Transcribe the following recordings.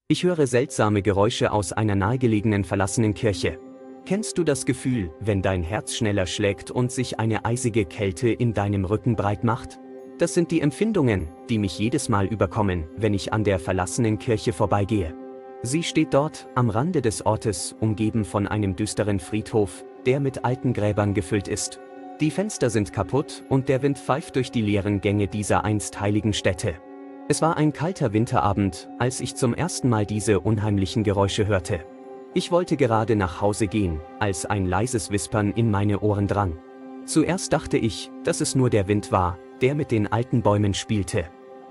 Ich höre seltsame Geräusche aus einer nahegelegenen verlassenen Kirche. Kennst du das Gefühl, wenn dein Herz schneller schlägt und sich eine eisige Kälte in deinem Rücken breit macht? Das sind die Empfindungen, die mich jedes Mal überkommen, wenn ich an der verlassenen Kirche vorbeigehe. Sie steht dort, am Rande des Ortes, umgeben von einem düsteren Friedhof, der mit alten Gräbern gefüllt ist. Die Fenster sind kaputt und der Wind pfeift durch die leeren Gänge dieser einst heiligen Stätte. Es war ein kalter Winterabend, als ich zum ersten Mal diese unheimlichen Geräusche hörte. Ich wollte gerade nach Hause gehen, als ein leises Wispern in meine Ohren drang. Zuerst dachte ich, dass es nur der Wind war, der mit den alten Bäumen spielte.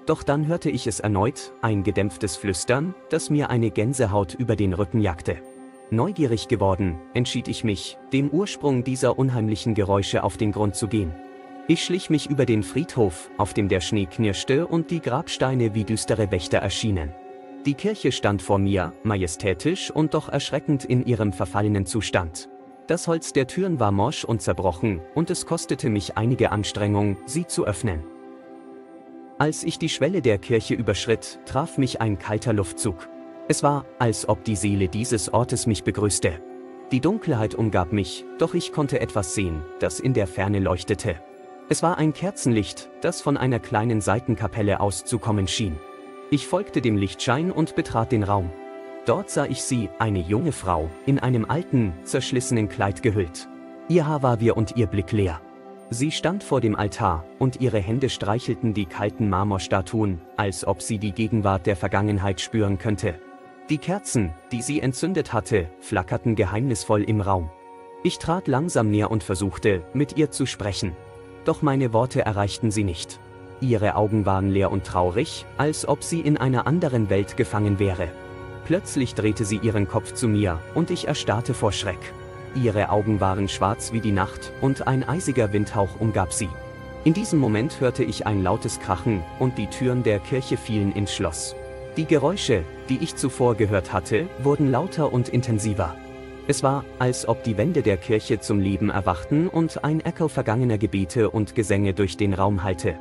Doch dann hörte ich es erneut, ein gedämpftes Flüstern, das mir eine Gänsehaut über den Rücken jagte. Neugierig geworden, entschied ich mich, dem Ursprung dieser unheimlichen Geräusche auf den Grund zu gehen. Ich schlich mich über den Friedhof, auf dem der Schnee knirschte und die Grabsteine wie düstere Wächter erschienen. Die Kirche stand vor mir, majestätisch und doch erschreckend in ihrem verfallenen Zustand. Das Holz der Türen war morsch und zerbrochen, und es kostete mich einige Anstrengung, sie zu öffnen. Als ich die Schwelle der Kirche überschritt, traf mich ein kalter Luftzug. Es war, als ob die Seele dieses Ortes mich begrüßte. Die Dunkelheit umgab mich, doch ich konnte etwas sehen, das in der Ferne leuchtete. Es war ein Kerzenlicht, das von einer kleinen Seitenkapelle aus zu kommen schien. Ich folgte dem Lichtschein und betrat den Raum. Dort sah ich sie, eine junge Frau, in einem alten, zerschlissenen Kleid gehüllt. Ihr Haar war wirr und ihr Blick leer. Sie stand vor dem Altar, und ihre Hände streichelten die kalten Marmorstatuen, als ob sie die Gegenwart der Vergangenheit spüren könnte. Die Kerzen, die sie entzündet hatte, flackerten geheimnisvoll im Raum. Ich trat langsam näher und versuchte, mit ihr zu sprechen. Doch meine Worte erreichten sie nicht. Ihre Augen waren leer und traurig, als ob sie in einer anderen Welt gefangen wäre. Plötzlich drehte sie ihren Kopf zu mir, und ich erstarrte vor Schreck. Ihre Augen waren schwarz wie die Nacht, und ein eisiger Windhauch umgab sie. In diesem Moment hörte ich ein lautes Krachen, und die Türen der Kirche fielen ins Schloss. Die Geräusche, die ich zuvor gehört hatte, wurden lauter und intensiver. Es war, als ob die Wände der Kirche zum Leben erwachten und ein Echo vergangener Gebete und Gesänge durch den Raum hallte.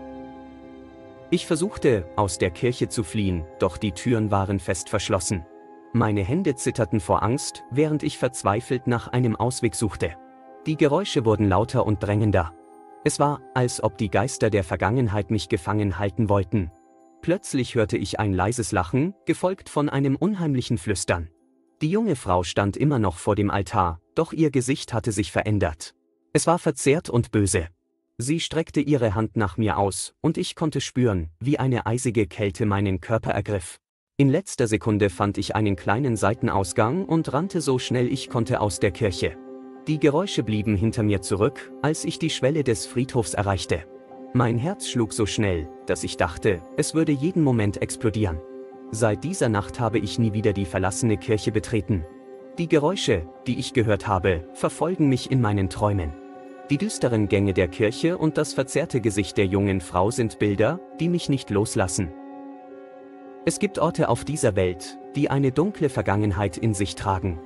Ich versuchte, aus der Kirche zu fliehen, doch die Türen waren fest verschlossen. Meine Hände zitterten vor Angst, während ich verzweifelt nach einem Ausweg suchte. Die Geräusche wurden lauter und drängender. Es war, als ob die Geister der Vergangenheit mich gefangen halten wollten. Plötzlich hörte ich ein leises Lachen, gefolgt von einem unheimlichen Flüstern. Die junge Frau stand immer noch vor dem Altar, doch ihr Gesicht hatte sich verändert. Es war verzerrt und böse. Sie streckte ihre Hand nach mir aus, und ich konnte spüren, wie eine eisige Kälte meinen Körper ergriff. In letzter Sekunde fand ich einen kleinen Seitenausgang und rannte so schnell ich konnte aus der Kirche. Die Geräusche blieben hinter mir zurück, als ich die Schwelle des Friedhofs erreichte. Mein Herz schlug so schnell, dass ich dachte, es würde jeden Moment explodieren. Seit dieser Nacht habe ich nie wieder die verlassene Kirche betreten. Die Geräusche, die ich gehört habe, verfolgen mich in meinen Träumen. Die düsteren Gänge der Kirche und das verzerrte Gesicht der jungen Frau sind Bilder, die mich nicht loslassen. Es gibt Orte auf dieser Welt, die eine dunkle Vergangenheit in sich tragen.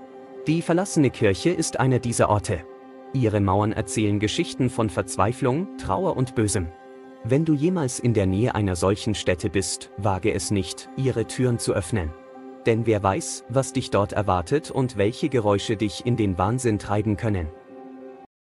Die verlassene Kirche ist einer dieser Orte. Ihre Mauern erzählen Geschichten von Verzweiflung, Trauer und Bösem. Wenn du jemals in der Nähe einer solchen Stätte bist, wage es nicht, ihre Türen zu öffnen. Denn wer weiß, was dich dort erwartet und welche Geräusche dich in den Wahnsinn treiben können.